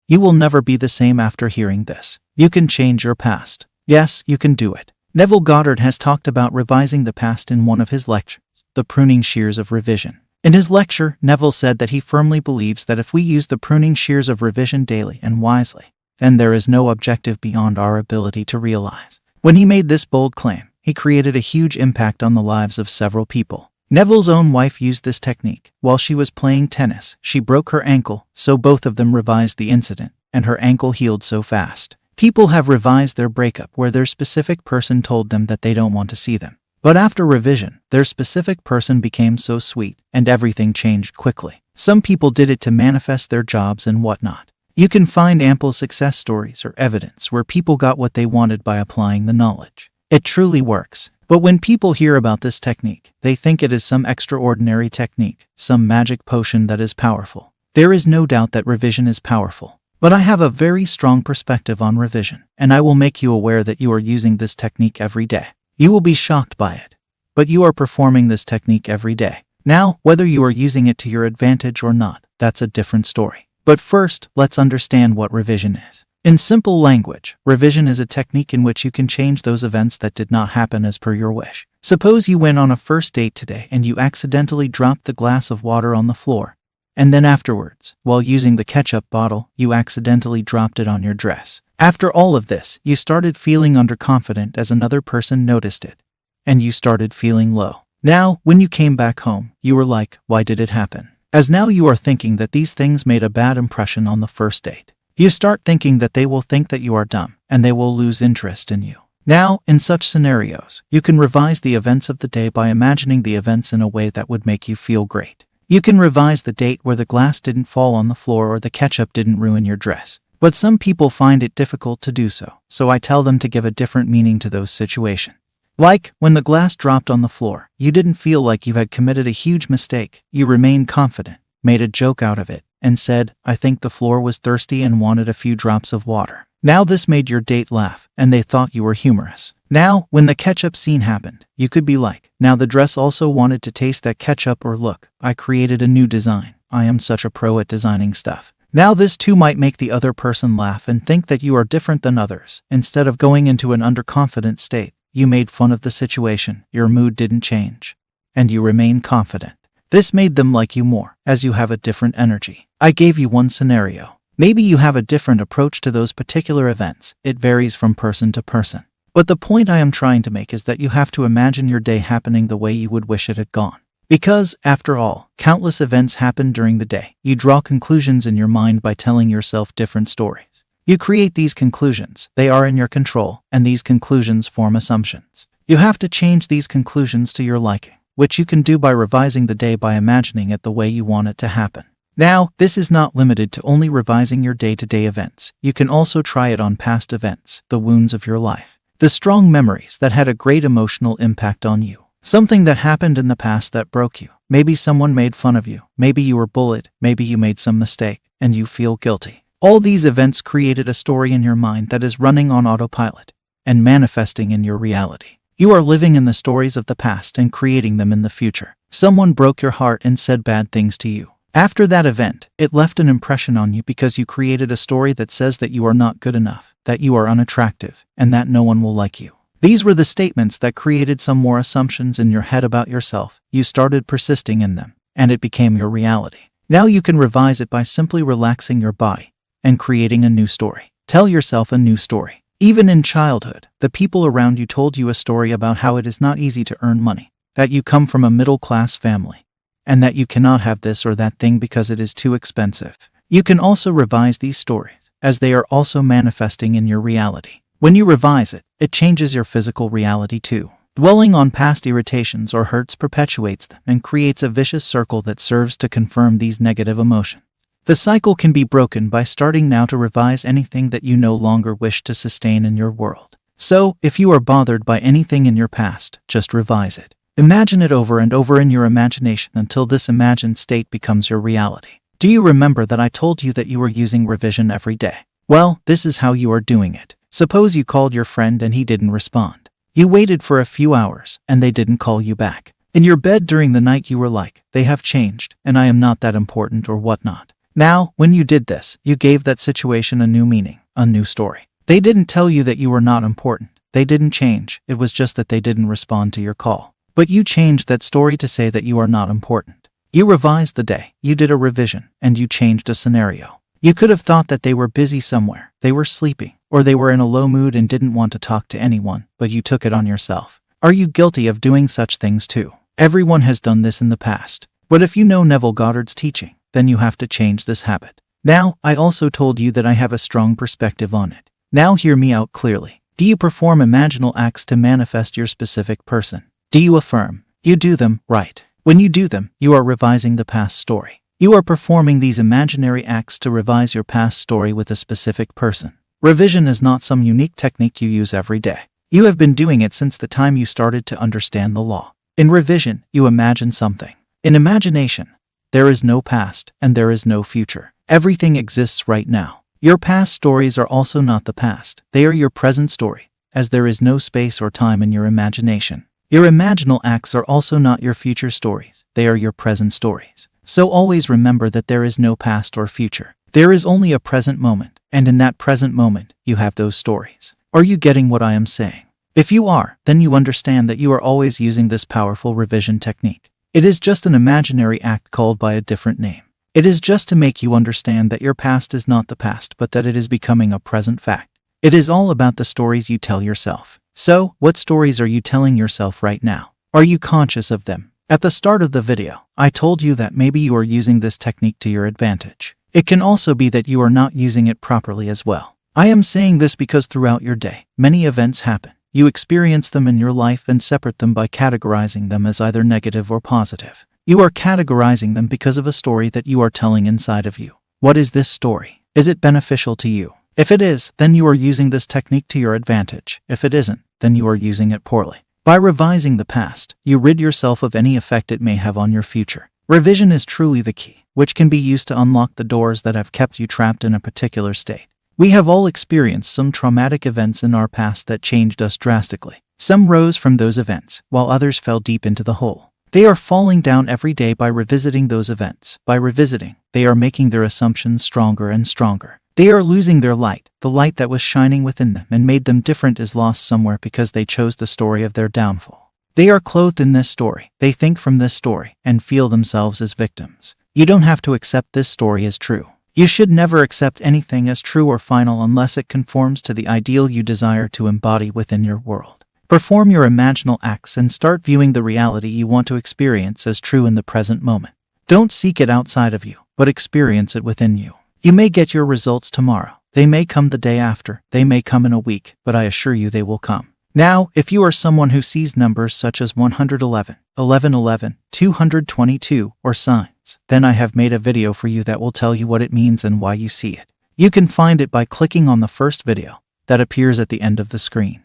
You will never be the same after hearing this. You can change your past. Yes, you can do it. Neville Goddard has talked about revising the past in one of his lectures, The Pruning Shears of Revision. In his lecture, Neville said that he firmly believes that if we use the pruning shears of revision daily and wisely, then there is no objective beyond our ability to realize. When he made this bold claim, he created a huge impact on the lives of several people. Neville's own wife used this technique. While she was playing tennis, she broke her ankle, so both of them revised the incident, and her ankle healed so fast. People have revised their breakup where their specific person told them that they don't want to see them. But after revision, their specific person became so sweet, and everything changed quickly. Some people did it to manifest their jobs and whatnot. You can find ample success stories or evidence where people got what they wanted by applying the knowledge. It truly works. But when people hear about this technique, they think it is some extraordinary technique, some magic potion that is powerful. There is no doubt that revision is powerful. But I have a very strong perspective on revision, and I will make you aware that you are using this technique every day. You will be shocked by it, but you are performing this technique every day. Now, whether you are using it to your advantage or not, that's a different story. But first, let's understand what revision is. In simple language, revision is a technique in which you can change those events that did not happen as per your wish. Suppose you went on a first date today and you accidentally dropped the glass of water on the floor, and then afterwards, while using the ketchup bottle, you accidentally dropped it on your dress. After all of this, you started feeling underconfident as another person noticed it, and you started feeling low. Now, when you came back home, you were like, why did it happen? As now you are thinking that these things made a bad impression on the first date. You start thinking that they will think that you are dumb, and they will lose interest in you. Now, in such scenarios, you can revise the events of the day by imagining the events in a way that would make you feel great. You can revise the date where the glass didn't fall on the floor or the ketchup didn't ruin your dress. But some people find it difficult to do so, so I tell them to give a different meaning to those situations. Like, when the glass dropped on the floor, you didn't feel like you had committed a huge mistake. You remained confident, made a joke out of it, and said, I think the floor was thirsty and wanted a few drops of water. Now this made your date laugh, and they thought you were humorous. Now, when the ketchup scene happened, you could be like, now the dress also wanted to taste that ketchup, or look, I created a new design. I am such a pro at designing stuff. Now this too might make the other person laugh and think that you are different than others. Instead of going into an underconfident state, you made fun of the situation, your mood didn't change, and you remain confident. This made them like you more, as you have a different energy. I gave you one scenario. Maybe you have a different approach to those particular events. It varies from person to person. But the point I am trying to make is that you have to imagine your day happening the way you would wish it had gone. Because, after all, countless events happen during the day. You draw conclusions in your mind by telling yourself different stories. You create these conclusions. They are in your control, and these conclusions form assumptions. You have to change these conclusions to your liking, which you can do by revising the day by imagining it the way you want it to happen. Now, this is not limited to only revising your day-to-day events. You can also try it on past events, the wounds of your life, the strong memories that had a great emotional impact on you. Something that happened in the past that broke you. Maybe someone made fun of you. Maybe you were bullied. Maybe you made some mistake, and you feel guilty. All these events created a story in your mind that is running on autopilot and manifesting in your reality. You are living in the stories of the past and creating them in the future. Someone broke your heart and said bad things to you. After that event, it left an impression on you because you created a story that says that you are not good enough, that you are unattractive, and that no one will like you. These were the statements that created some more assumptions in your head about yourself. You started persisting in them, and it became your reality. Now you can revise it by simply relaxing your body and creating a new story. Tell yourself a new story. Even in childhood, the people around you told you a story about how it is not easy to earn money, that you come from a middle-class family, and that you cannot have this or that thing because it is too expensive. You can also revise these stories, as they are also manifesting in your reality. When you revise it, it changes your physical reality too. Dwelling on past irritations or hurts perpetuates them and creates a vicious circle that serves to confirm these negative emotions. The cycle can be broken by starting now to revise anything that you no longer wish to sustain in your world. So, if you are bothered by anything in your past, just revise it. Imagine it over and over in your imagination until this imagined state becomes your reality. Do you remember that I told you that you were using revision every day? Well, this is how you are doing it. Suppose you called your friend and he didn't respond. You waited for a few hours and they didn't call you back. In your bed during the night you were like, they have changed and I am not that important or whatnot. Now, when you did this, you gave that situation a new meaning, a new story. They didn't tell you that you were not important. They didn't change. It was just that they didn't respond to your call. But you changed that story to say that you are not important. You revised the day, you did a revision, and you changed a scenario. You could have thought that they were busy somewhere, they were sleeping, or they were in a low mood and didn't want to talk to anyone, but you took it on yourself. Are you guilty of doing such things too? Everyone has done this in the past. But if you know Neville Goddard's teaching, then you have to change this habit. Now, I also told you that I have a strong perspective on it. Now hear me out clearly. Do you perform imaginal acts to manifest your specific person? Do you affirm? You do them, right? When you do them, you are revising the past story. You are performing these imaginary acts to revise your past story with a specific person. Revision is not some unique technique you use every day. You have been doing it since the time you started to understand the law. In revision, you imagine something. In imagination, there is no past and there is no future. Everything exists right now. Your past stories are also not the past. They are your present story, as there is no space or time in your imagination. Your imaginal acts are also not your future stories. They are your present stories. So always remember that there is no past or future. There is only a present moment, and in that present moment, you have those stories. Are you getting what I am saying? If you are, then you understand that you are always using this powerful revision technique. It is just an imaginary act called by a different name. It is just to make you understand that your past is not the past, but that it is becoming a present fact. It is all about the stories you tell yourself. So, what stories are you telling yourself right now? Are you conscious of them? At the start of the video, I told you that maybe you are using this technique to your advantage. It can also be that you are not using it properly as well. I am saying this because throughout your day, many events happen. You experience them in your life and separate them by categorizing them as either negative or positive. You are categorizing them because of a story that you are telling inside of you. What is this story? Is it beneficial to you? If it is, then you are using this technique to your advantage. If it isn't, then you are using it poorly. By revising the past, you rid yourself of any effect it may have on your future. Revision is truly the key, which can be used to unlock the doors that have kept you trapped in a particular state. We have all experienced some traumatic events in our past that changed us drastically. Some rose from those events, while others fell deep into the hole. They are falling down every day by revisiting those events. By revisiting, they are making their assumptions stronger and stronger. They are losing their light. The light that was shining within them and made them different is lost somewhere because they chose the story of their downfall. They are clothed in this story. They think from this story and feel themselves as victims. You don't have to accept this story as true. You should never accept anything as true or final unless it conforms to the ideal you desire to embody within your world. Perform your imaginal acts and start viewing the reality you want to experience as true in the present moment. Don't seek it outside of you, but experience it within you. You may get your results tomorrow. They may come the day after. They may come in a week, but I assure you they will come. Now, if you are someone who sees numbers such as 111, 1111, 222, or signs, then I have made a video for you that will tell you what it means and why you see it. You can find it by clicking on the first video that appears at the end of the screen.